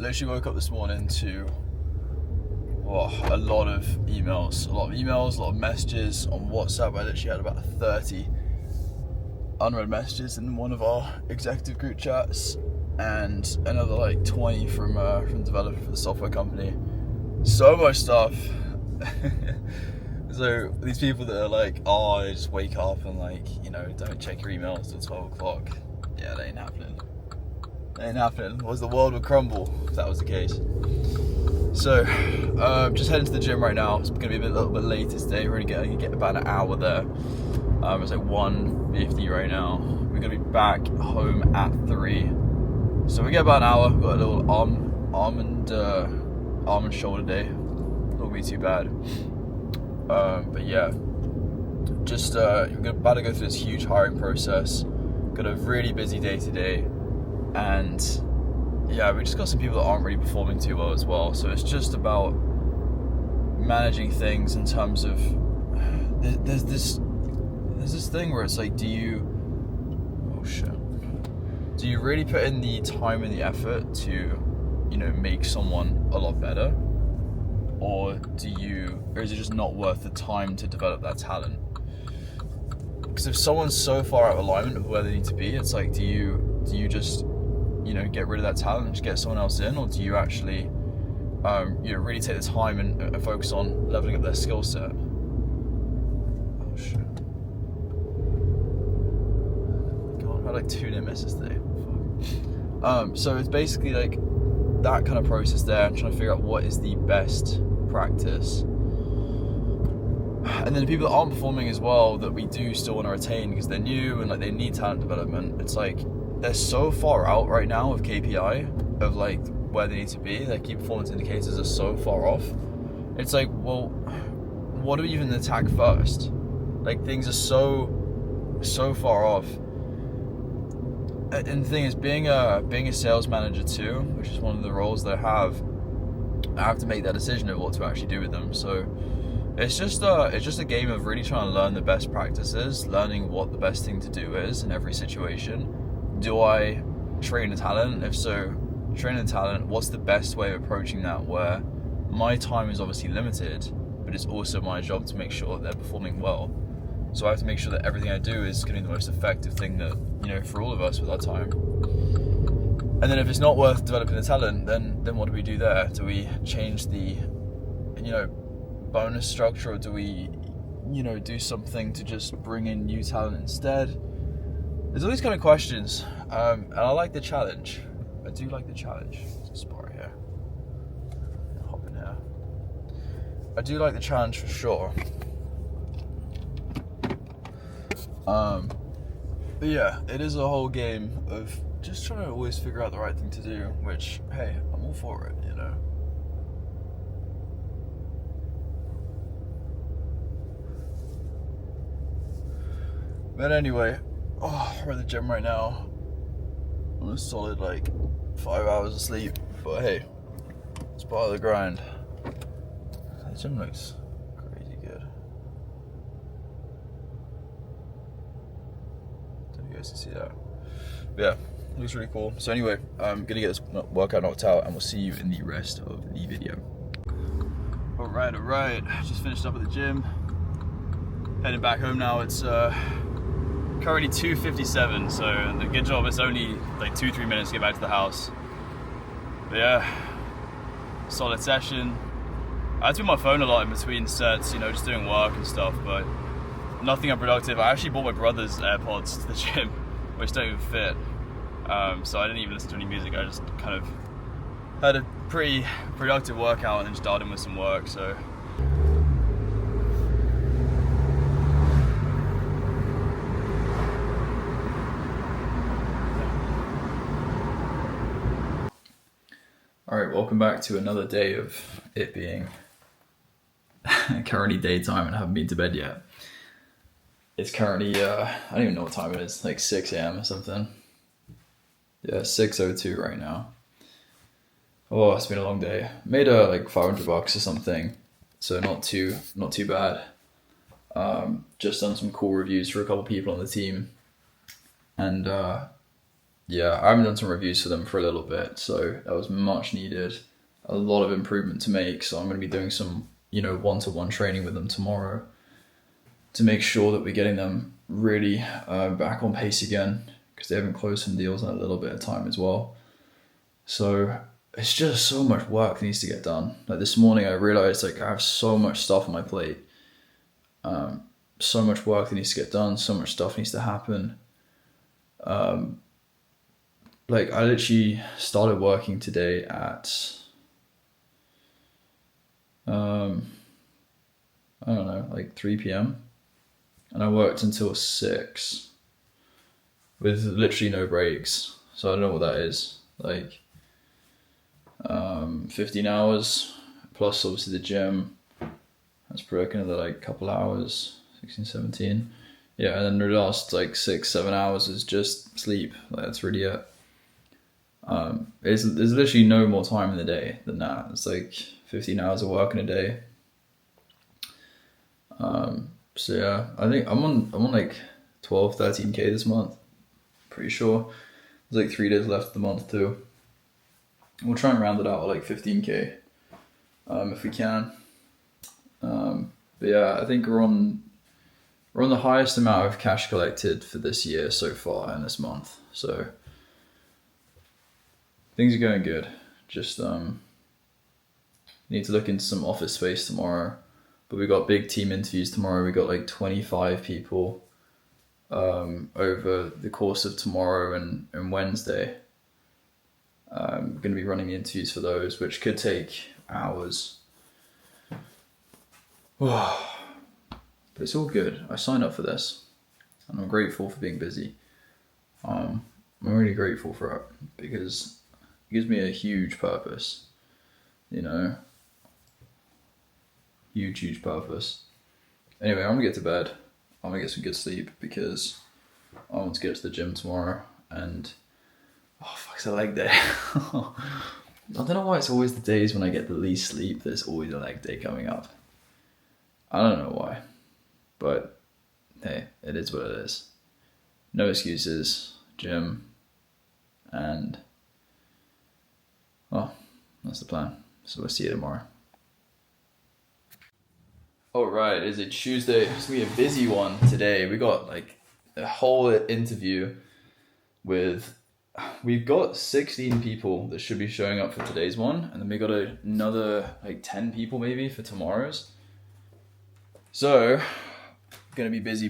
literally woke up this morning to a lot of emails, a lot of messages on WhatsApp. I literally had about 30 unread messages in one of our executive group chats, and another like 20 from the developer for the software company. So much stuff. So these people that are like, oh, they just wake up and don't check your emails till 12 o'clock. Yeah, that ain't happening. Was the world would crumble if that was the case. So, just heading to the gym right now. It's gonna be a little bit later today. We're gonna get about an hour there. It's like 1:50 right now. We're gonna be back home at 3. So we get about an hour. We've got a little arm and shoulder day. Won't be too bad. But yeah, just we're about to go through this huge hiring process. Got a really busy day today, and yeah, we just got some people that aren't really performing too well as well. So it's just about managing things in terms of there's this thing where it's like, do you really put in the time and the effort to make someone a lot better, or is it just not worth the time to develop that talent? Because if someone's so far out of alignment of where they need to be, it's like, do you just get rid of that talent and just get someone else in, or do you actually really take the time and focus on leveling up their skill set? Oh shit. God, I've had like 2 near misses today. Fuck. So it's basically like that kind of process there, and trying to figure out what is the best practice. And then the people that aren't performing as well, that we do still want to retain because they're new and like they need talent development, it's like they're so far out right now of KPI of like where they need to be. Their key performance indicators are so far off. It's like, well, what do we even attack first? Like, things are so far off. And the thing is, being a sales manager too, which is one of the roles that I have to make that decision of what to actually do with them. So it's just a game of really trying to learn the best practices, learning what the best thing to do is in every situation. Do I train a talent? If so, train a talent, what's the best way of approaching that, where my time is obviously limited, but it's also my job to make sure that they're performing well. So I have to make sure that everything I do is going to be the most effective thing that, for all of us with our time. And then if it's not worth developing the talent, then what do we do there? Do we change the, bonus structure, or do we, do something to just bring in new talent instead? There's all these kind of questions, and I like the challenge. I do like the challenge. There's a spot right here. Hop in here. I do like the challenge for sure. But yeah, it is a whole game of just trying to always figure out the right thing to do, which, hey, I'm all for it, But anyway, we're at the gym right now. I'm a solid 5 hours of sleep, but hey, it's part of the grind. The gym looks crazy good. Don't know if you guys can see that. But yeah, it looks really cool. So anyway, I'm gonna get this workout knocked out, and we'll see you in the rest of the video. Alright. Just finished up at the gym. Heading back home now. It's currently 2:57, so the good job is only 2-3 minutes to get back to the house. But yeah, solid session. I had to be on my phone a lot in between sets, just doing work and stuff, but nothing unproductive. I actually bought my brother's AirPods to the gym, which don't even fit, so I didn't even listen to any music. I just kind of had a pretty productive workout and then just dialed in with some work. So alright, welcome back to another day of it being currently daytime, and I haven't been to bed yet. It's currently, I don't even know what time it is, 6 a.m. or something. Yeah, 6:02 right now. Oh, it's been a long day. Made $500 or something, so not too bad. Just done some cool reviews for a couple people on the team, and Yeah, I haven't done some reviews for them for a little bit, so that was much needed. A lot of improvement to make, so I'm going to be doing some, one-to-one training with them tomorrow to make sure that we're getting them really back on pace again, because they haven't closed some deals in a little bit of time as well. So it's just so much work that needs to get done. Like this morning, I realized like I have so much stuff on my plate, so much work that needs to get done, so much stuff needs to happen. Like I literally started working today at I don't know, like 3 p.m. and I worked until 6 with literally no breaks. So I don't know what that is. Like 15 hours plus obviously the gym. That's probably like another like couple hours, 16, 17. Yeah, and then the last like 6, 7 hours is just sleep. Like that's really it. There's literally no more time in the day than that. It's like 15 hours of work in a day. So yeah, I think I'm on like 12, 13K this month. Pretty sure. There's like 3 days left of the month too. We'll try and round it out at like 15K, if we can. But yeah, I think we're on the highest amount of cash collected for this year so far in this month. So things are going good. Just need to look into some office space tomorrow. But we got big team interviews tomorrow. We got like 25 people over the course of tomorrow and Wednesday. I'm going to be running the interviews for those, which could take hours. But it's all good. I signed up for this, and I'm grateful for being busy. I'm really grateful for it because it gives me a huge purpose, huge purpose. Anyway, I'm gonna get to bed. I'm gonna get some good sleep because I want to get to the gym tomorrow. And it's a leg day. I don't know why it's always the days when I get the least sleep. There's always a leg day coming up. I don't know why, but hey, it is what it is. No excuses. Gym, and that's the plan. So we'll see you tomorrow. Alright, it is a Tuesday. It's gonna be a busy one today. We got like a whole interview we've got 16 people that should be showing up for today's one, and then we got another like 10 people maybe for tomorrow's. So, gonna be busy.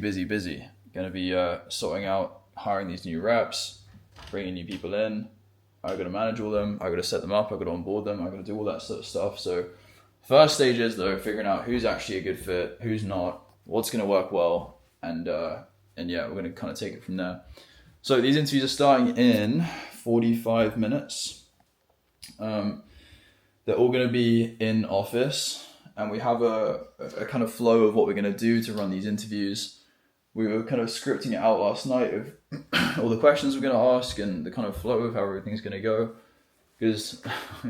Gonna be sorting out, hiring these new reps, bringing new people in. I gotta manage all them. I gotta set them up. I gotta onboard them. I gotta do all that sort of stuff. So, first stage is though figuring out who's actually a good fit, who's not, what's gonna work well, and yeah, we're gonna kind of take it from there. So these interviews are starting in 45 minutes. They're all gonna be in office, and we have a kind of flow of what we're gonna do to run these interviews. We were kind of scripting it out last night of all the questions we're going to ask and the kind of flow of how everything's going to go, because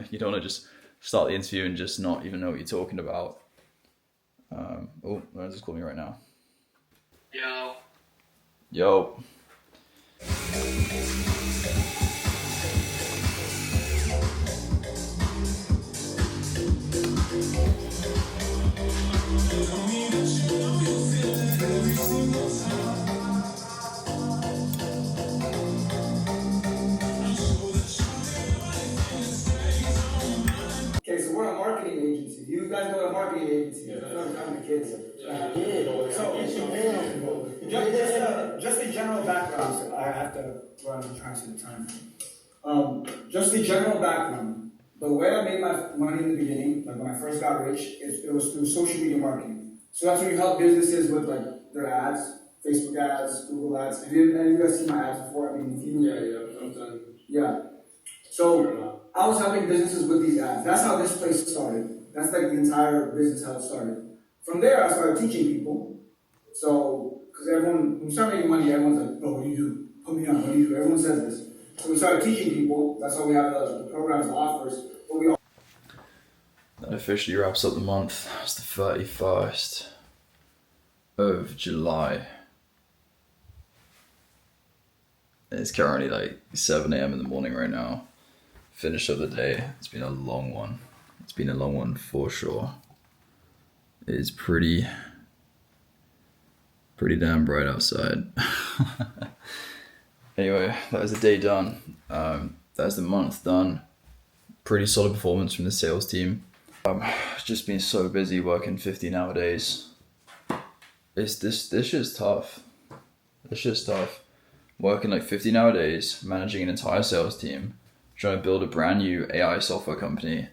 you don't want to just start the interview and just not even know what you're talking about. Just call me right now. Yo. Okay, so we're a marketing agency. You guys know what a marketing agency is? I'm the kids. Just a general background. So I have to run and transfer the time. Just a general background. The way I made my money in the beginning, like when I first got rich, it was through social media marketing. So that's when you help businesses with like their ads, Facebook ads, Google ads. Have you guys seen my ads before? I mean, if you I'm done. Yeah. So I was helping businesses with these ads. That's how this place started. That's like the entire business how it started. From there, I started teaching people. So, because when we start making money, everyone's like, "Oh, what do you do? Put me on. What do you do?" Everyone says this. So we started teaching people. That's why we have the programs, the offers. But we That officially wraps up the month. It's the 31st of July. It's currently like 7 a.m. in the morning right now. Finished up the day. It's been a long one. It's been a long one for sure. It's pretty damn bright outside. Anyway, that was the day done. That's the month done. Pretty solid performance from the sales team. Just been so busy working 15-hour days. This shit's tough. This shit's tough. Working like 15-hour days, managing an entire sales team, trying to build a brand new AI software company,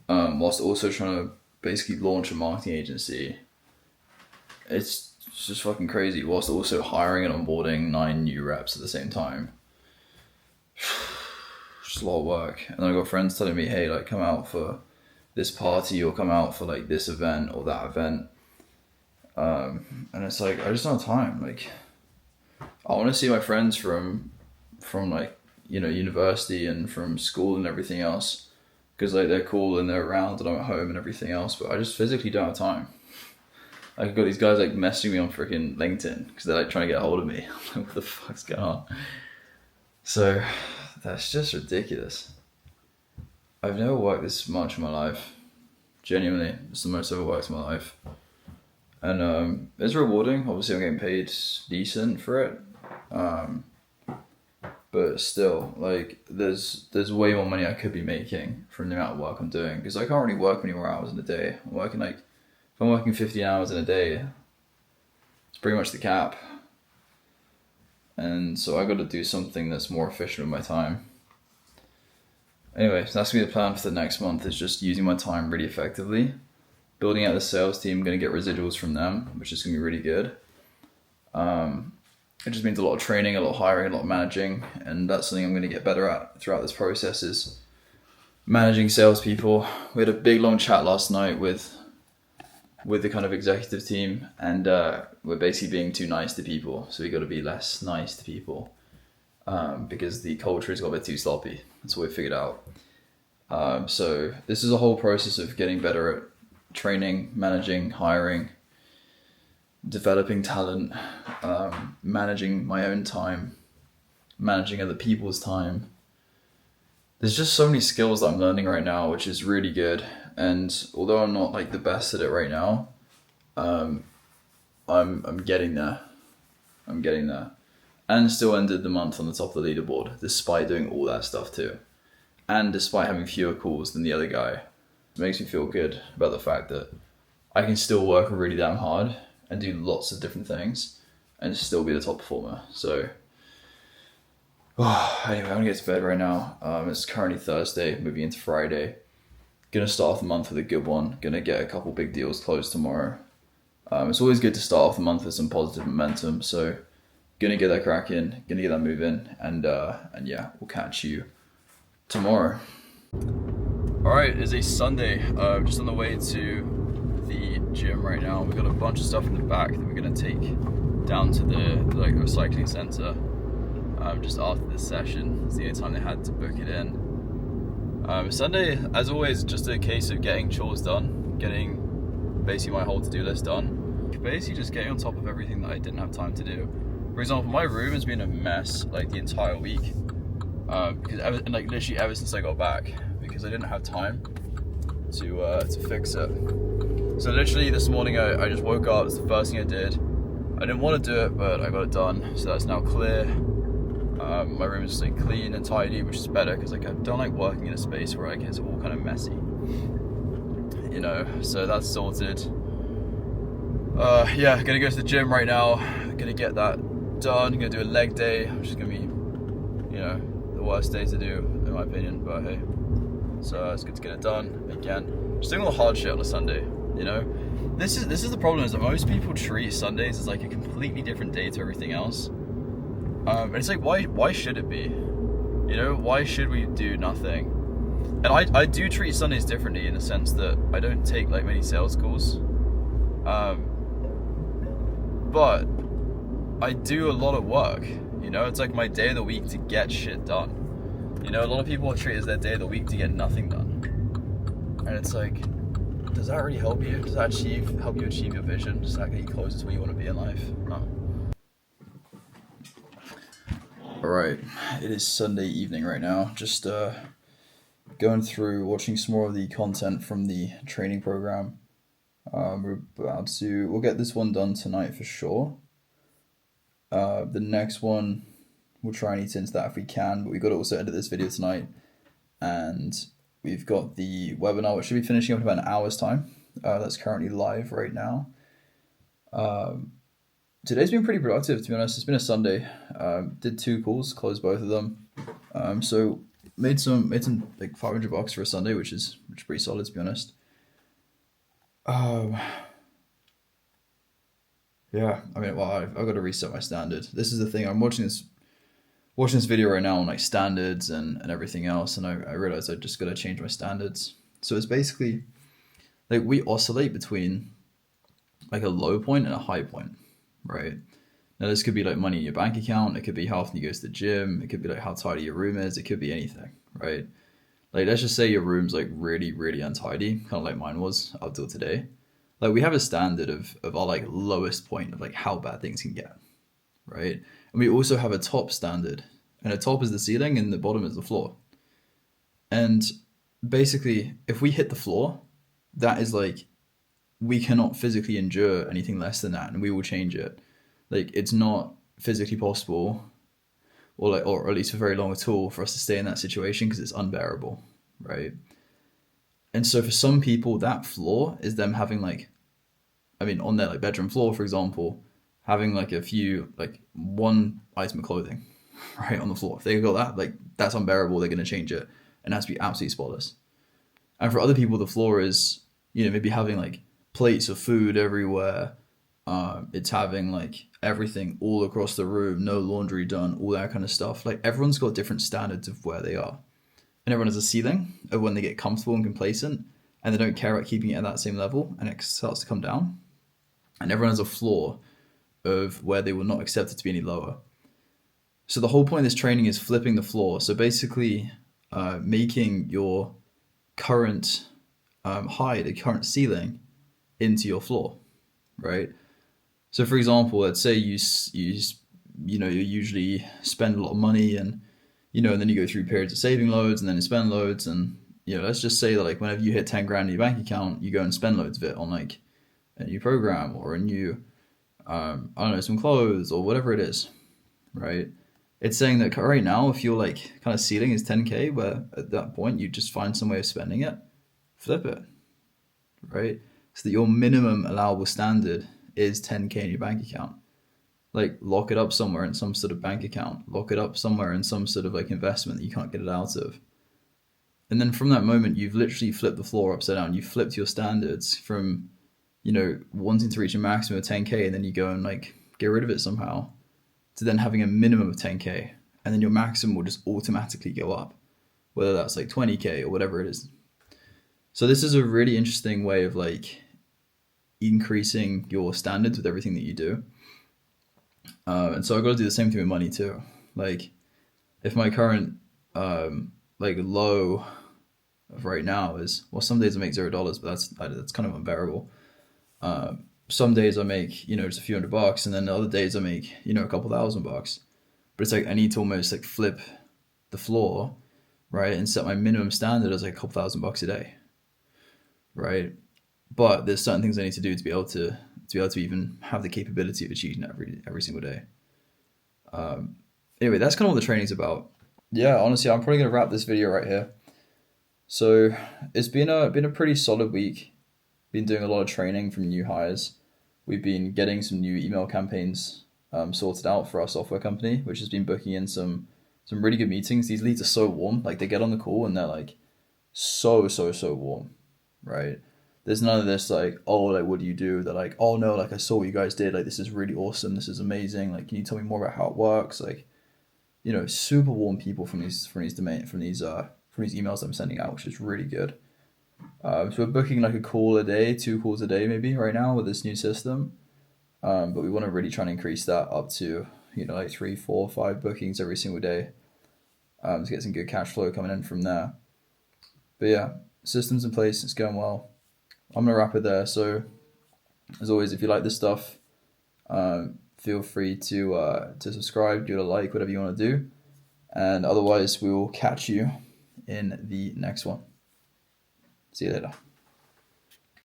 whilst also trying to basically launch a marketing agency. It's just fucking crazy, whilst also hiring and onboarding 9 new reps at the same time. Just a lot of work. And then I got friends telling me, hey, like, come out for this party or come out for like this event or that event. And it's like, I just don't have time. Like, I want to see my friends from like, you know, university and from school and everything else, because like they're cool and they're around and I'm at home and everything else, but I just physically don't have time. I've got these guys like messaging me on freaking LinkedIn because they're like trying to get a hold of me. I'm like, what the fuck's going on? So that's just ridiculous. I've never worked this much in my life. Genuinely, it's the most I've ever worked in my life. And it's rewarding. Obviously I'm getting paid decent for it. But still, like, there's way more money I could be making from the amount of work I'm doing, because I can't really work many more hours in a day. I'm working like, if I'm working 15 hours in a day, it's pretty much the cap. And so I got to do something that's more efficient with my time. Anyway, so that's going to be the plan for the next month, is just using my time really effectively. Building out the sales team, going to get residuals from them, which is going to be really good. It just means a lot of training, a lot of hiring, a lot of managing, and that's something I'm going to get better at throughout this process, is managing salespeople. We had a big long chat last night with the kind of executive team, and we're basically being too nice to people, so we got to be less nice to people, because the culture has got a bit too sloppy. That's what we figured out. So this is a whole process of getting better at training, managing, hiring, developing talent, managing my own time, managing other people's time. There's just so many skills that I'm learning right now, which is really good. And although I'm not like the best at it right now, I'm getting there. I'm getting there. And still ended the month on the top of the leaderboard, despite doing all that stuff too. And despite having fewer calls than the other guy. It makes me feel good about the fact that I can still work really damn hard and do lots of different things and still be the top performer. So, anyway, I'm gonna get to bed right now. It's currently Thursday, moving into Friday. Gonna start off the month with a good one. Gonna get a couple big deals closed tomorrow. It's always good to start off the month with some positive momentum. So, gonna get that cracking, gonna get that moving, and yeah, we'll catch you tomorrow. All right, it's a Sunday. Just on the way to the gym right now. We've got a bunch of stuff in the back that we're gonna take down to the recycling center just after this session. It's the only time they had to book it in. Sunday, as always, just a case of getting chores done, getting basically my whole to-do list done. Basically just getting on top of everything that I didn't have time to do. For example, my room has been a mess like the entire week, because literally ever since I got back, because I didn't have time to fix it. So literally this morning I just woke up, it's the first thing I did. I didn't want to do it, but I got it done, so that's now clear. My room is just like clean and tidy, which is better, because like I don't like working in a space where like it's all kind of messy, you know. So that's sorted. Yeah, gonna go to the gym right now. Gonna get that done. Gonna do a leg day, which is gonna be, you know, the worst day to do in my opinion, but hey. So it's good to get it done again. Just doing all the hard shit on a Sunday, you know. This is the problem, is that most people treat Sundays as like a completely different day to everything else. And it's like, why should it be? You know, why should we do nothing? And I do treat Sundays differently in the sense that I don't take like many sales calls. But I do a lot of work, you know. It's like my day of the week to get shit done. You know, a lot of people treat it as their day of the week to get nothing done. And it's like, does that really help you? Does that help you achieve your vision? Does that get you closer to where you want to be in life? No. Alright, it is Sunday evening right now. Just going through, watching some more of the content from the training program. We'll get this one done tonight for sure. The next one, we'll try and eat into that if we can, but we've got to also edit this video tonight. And we've got the webinar, which should be finishing up in about an hour's time. That's currently live right now. Today's been pretty productive, to be honest. It's been a Sunday. Did 2 calls, closed both of them. So made some like $500 for a Sunday, which is pretty solid, to be honest. Yeah, I mean, well, I've got to reset my standard. This is the thing. I'm watching this video right now on like standards and everything else, and I realized I just got to change my standards. So it's basically like we oscillate between like a low point and a high point, right? Now this could be like money in your bank account, it could be how often you go to the gym, it could be like how tidy your room is, it could be anything, right? Like let's just say your room's like really, really untidy, kind of like mine was up till today. Like we have a standard of our like lowest point of like how bad things can get, right? And we also have a top standard, and the top is the ceiling and the bottom is the floor. And basically, if we hit the floor, that is like we cannot physically endure anything less than that, and we will change it. Like it's not physically possible, or at least for very long at all, for us to stay in that situation because it's unbearable, right? And so for some people, that floor is them having like, I mean, on their like bedroom floor, for example, having like one item of clothing, right, on the floor. If they got that, like that's unbearable. They're gonna change it, and it has to be absolutely spotless. And for other people, the floor is, maybe having like plates of food everywhere. It's having like everything all across the room, no laundry done, all that kind of stuff. Like everyone's got different standards of where they are. And everyone has a ceiling of when they get comfortable and complacent and they don't care about keeping it at that same level and it starts to come down. And everyone has a floor of where they will not accept it to be any lower. So the whole point of this training is flipping the floor. So basically making your current height, the current ceiling, into your floor, right? So for example, let's say you usually spend a lot of money and and then you go through periods of saving loads and then you spend loads, and let's just say that like whenever you hit 10 grand in your bank account, you go and spend loads of it on like a new program or a new I don't know, some clothes or whatever it is, right? It's saying that right now, if your like kind of ceiling is 10K, where at that point you just find some way of spending it, flip it, right? So that your minimum allowable standard is 10K in your bank account. Like lock it up somewhere in some sort of bank account, lock it up somewhere in some sort of like investment that you can't get it out of. And then from that moment, you've literally flipped the floor upside down. You've flipped your standards from, wanting to reach a maximum of 10K and then you go and like get rid of it somehow, to then having a minimum of 10K. And then your maximum will just automatically go up, whether that's like 20K or whatever it is. So this is a really interesting way of like increasing your standards with everything that you do. And so I've got to do the same thing with money too. Like if my current like low of right now is, well, some days I make $0, but that's kind of unbearable. Some days I make just a few $100, and then other days I make a couple $1,000. But it's like I need to almost like flip the floor, right, and set my minimum standard as like a couple $1,000 a day, right? But there's certain things I need to do to be able to even have the capability of achieving that every single day. Anyway, that's kind of what the training's about. Yeah, honestly, I'm probably gonna wrap this video right here. So it's been a pretty solid week. Been doing a lot of training from new hires. We've been getting some new email campaigns sorted out for our software company, which has been booking in some really good meetings. These leads are so warm. Like they get on the call and they're like so warm, right? There's none of this like, oh, like what do you do? They're like, oh no, like I saw what you guys did. Like this is really awesome. This is amazing. Like, can you tell me more about how it works? Like, super warm people from these emails I'm sending out, which is really good. So we're booking like a call a day, 2 calls a day maybe right now with this new system. But we want to really try and increase that up to like 3, 4, 5 bookings every single day, to get some good cash flow coming in from there. But yeah, systems in place. It's going well. I'm gonna wrap it there. So as always, if you like this stuff, feel free to subscribe, give it a like, whatever you want to do. And otherwise, we will catch you in the next one. See you later.